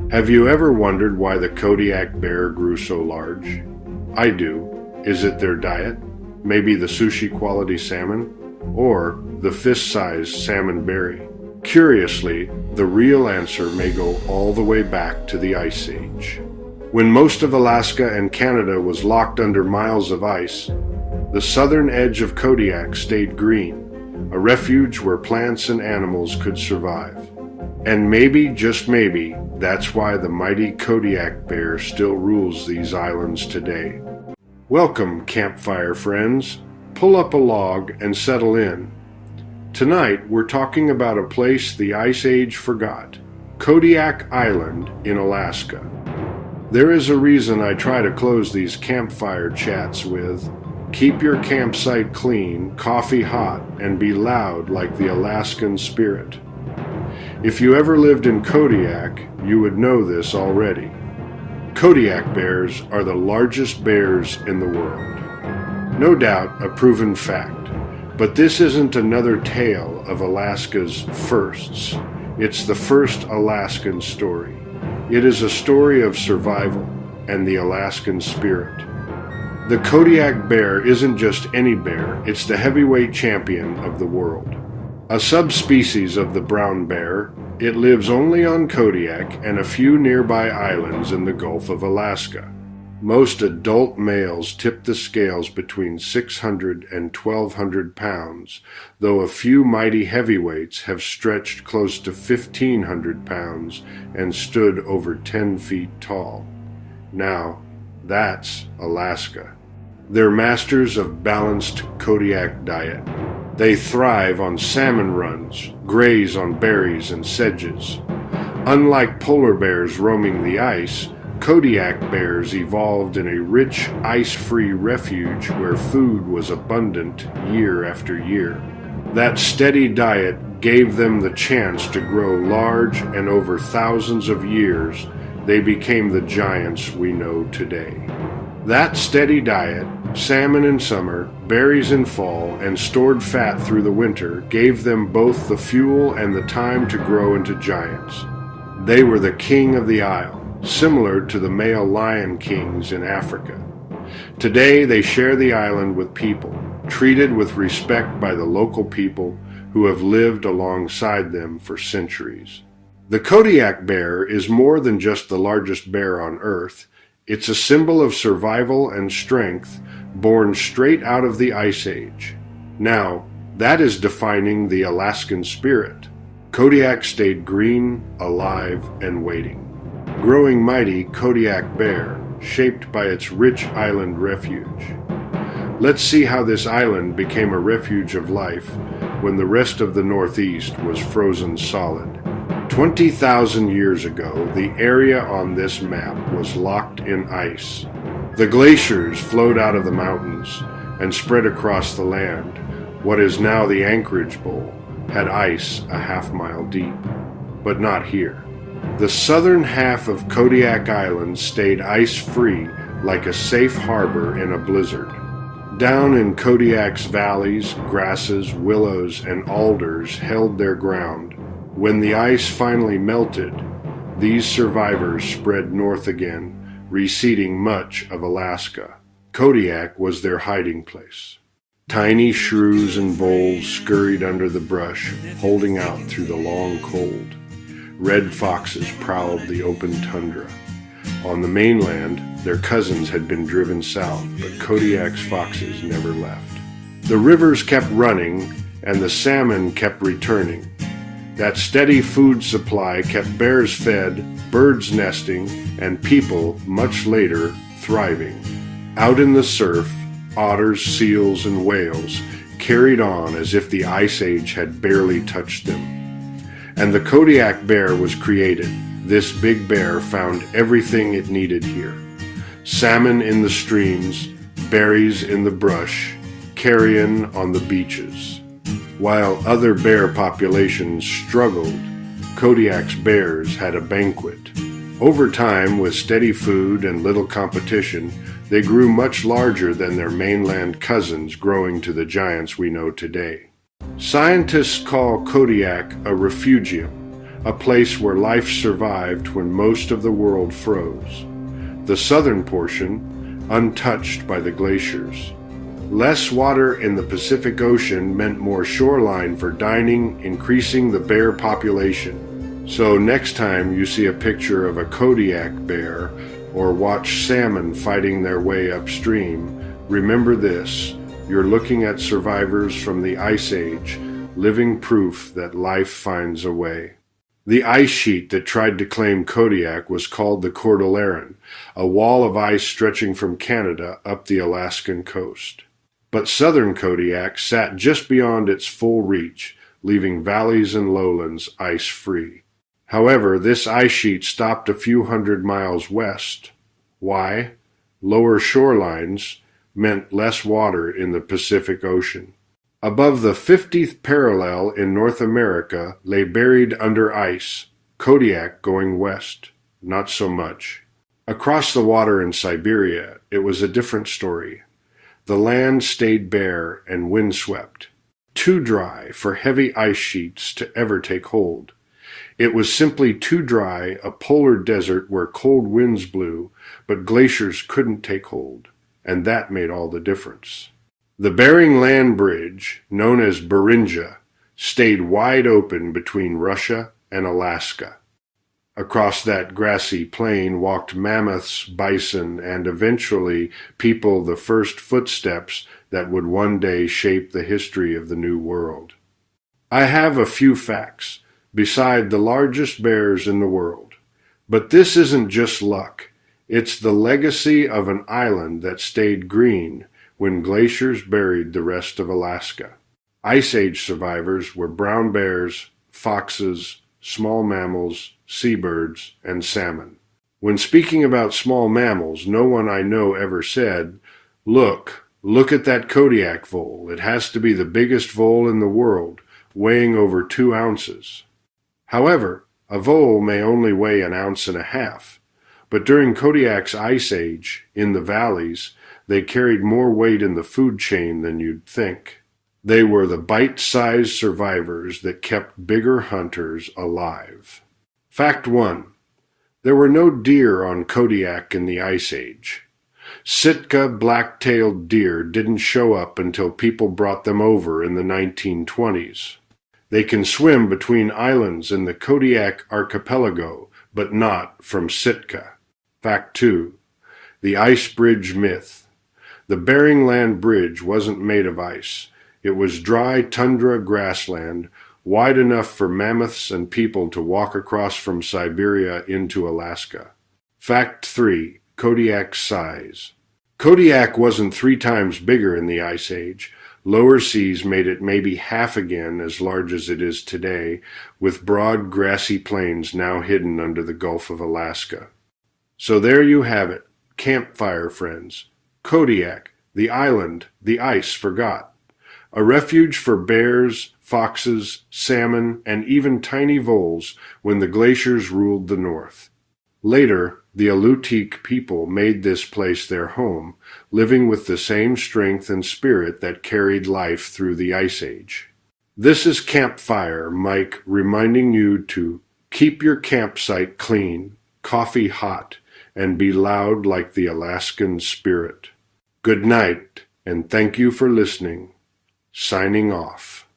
Have you ever wondered why the Kodiak bear grew so large? I do. Is it their diet? Maybe the sushi quality salmon? Or the fist-sized salmon berry? Curiously, the real answer may go all the way back to the Ice Age. When most of Alaska and Canada was locked under miles of ice, the southern edge of Kodiak stayed green, a refuge where plants and animals could survive. And maybe, just maybe, that's why the mighty Kodiak bear still rules these islands today. Welcome, campfire friends. Pull up a log and settle in. Tonight, we're talking about a place the Ice Age forgot, Kodiak Island in Alaska. There is a reason I try to close these campfire chats with, keep your campsite clean, coffee hot, and be loud like the Alaskan spirit. If you ever lived in Kodiak, you would know this already. Kodiak bears are the largest bears in the world. No doubt a proven fact, but this isn't another tale of Alaska's firsts. It's the first Alaskan story. It is a story of survival and the Alaskan spirit. The Kodiak bear isn't just any bear, it's the heavyweight champion of the world. A subspecies of the brown bear, it lives only on Kodiak and a few nearby islands in the Gulf of Alaska. Most adult males tip the scales between 600 and 1,200 pounds, though a few mighty heavyweights have stretched close to 1,500 pounds and stood over 10 feet tall. Now, that's Alaska. They're masters of balanced Kodiak diet. They thrive on salmon runs, graze on berries and sedges. Unlike polar bears roaming the ice, Kodiak bears evolved in a rich, ice-free refuge where food was abundant year after year. That steady diet gave them the chance to grow large, and over thousands of years, they became the giants we know today. That steady diet, salmon in summer, berries in fall, and stored fat through the winter, gave them both the fuel and the time to grow into giants. They were the king of the isle, similar to the male lion kings in Africa. Today they share the island with people, treated with respect by the local people who have lived alongside them for centuries. The Kodiak bear is more than just the largest bear on Earth. It's a symbol of survival and strength born straight out of the Ice Age. Now, that is defining the Alaskan spirit. Kodiak stayed green, alive, and waiting. Growing mighty Kodiak bear, shaped by its rich island refuge. Let's see how this island became a refuge of life when the rest of the Northeast was frozen solid. 20,000 years ago, the area on this map was locked in ice. The glaciers flowed out of the mountains and spread across the land. What is now the Anchorage Bowl had ice a half-mile deep, but not here. The southern half of Kodiak Island stayed ice-free like a safe harbor in a blizzard. Down in Kodiak's valleys, grasses, willows, and alders held their ground. When the ice finally melted, these survivors spread north again, receding much of Alaska. Kodiak was their hiding place. Tiny shrews and voles scurried under the brush, holding out through the long cold. Red foxes prowled the open tundra. On the mainland, their cousins had been driven south, but Kodiak's foxes never left. The rivers kept running, and the salmon kept returning. That steady food supply kept bears fed, birds nesting, and people, much later, thriving. Out in the surf, otters, seals, and whales carried on as if the Ice Age had barely touched them. And the Kodiak bear was created. This big bear found everything it needed here. Salmon in the streams, berries in the brush, carrion on the beaches. While other bear populations struggled, Kodiak's bears had a banquet. Over time, with steady food and little competition, they grew much larger than their mainland cousins, growing to the giants we know today. Scientists call Kodiak a refugium, a place where life survived when most of the world froze. The southern portion, untouched by the glaciers. Less water in the Pacific Ocean meant more shoreline for dining, increasing the bear population. So next time you see a picture of a Kodiak bear or watch salmon fighting their way upstream, remember this: you're looking at survivors from the Ice Age, living proof that life finds a way. The ice sheet that tried to claim Kodiak was called the Cordilleran, a wall of ice stretching from Canada up the Alaskan coast. But southern Kodiak sat just beyond its full reach, leaving valleys and lowlands ice-free. However, this ice sheet stopped a few hundred miles west. Why? Lower shorelines meant less water in the Pacific Ocean. Above the 50th parallel in North America lay buried under ice, Kodiak going west. Not so much. Across the water in Siberia, it was a different story. The land stayed bare and windswept, too dry for heavy ice sheets to ever take hold. It was simply too dry, a polar desert where cold winds blew, but glaciers couldn't take hold, and that made all the difference. The Bering Land Bridge, known as Beringia, stayed wide open between Russia and Alaska. Across that grassy plain walked mammoths, bison, and eventually people the first footsteps that would one day shape the history of the New World. I have a few facts, beside the largest bears in the world. But this isn't just luck. It's the legacy of an island that stayed green when glaciers buried the rest of Alaska. Ice Age survivors were brown bears, foxes, small mammals, seabirds, and salmon. When speaking about small mammals, no one I know ever said, look at that Kodiak vole. It has to be the biggest vole in the world, weighing over 2 ounces. However, a vole may only weigh 1.5 ounces, but during Kodiak's Ice Age, in the valleys, they carried more weight in the food chain than you'd think. They were the bite-sized survivors that kept bigger hunters alive. Fact 1. There were no deer on Kodiak in the Ice Age. Sitka black-tailed deer didn't show up until people brought them over in the 1920s. They can swim between islands in the Kodiak archipelago, but not from Sitka. Fact 2. The Ice Bridge myth. The Bering Land Bridge wasn't made of ice. It was dry tundra grassland, wide enough for mammoths and people to walk across from Siberia into Alaska. Fact 3. Kodiak's size. Kodiak wasn't 3 times bigger in the Ice Age. Lower seas made it maybe half again as large as it is today, with broad grassy plains now hidden under the Gulf of Alaska. So there you have it, campfire friends. Kodiak, the island the ice forgot. A refuge for bears, foxes, salmon, and even tiny voles when the glaciers ruled the north. Later, the Alutiiq people made this place their home, living with the same strength and spirit that carried life through the Ice Age. This is Campfire Mike reminding you to keep your campsite clean, coffee hot, and be loud like the Alaskan spirit. Good night, and thank you for listening. Signing off.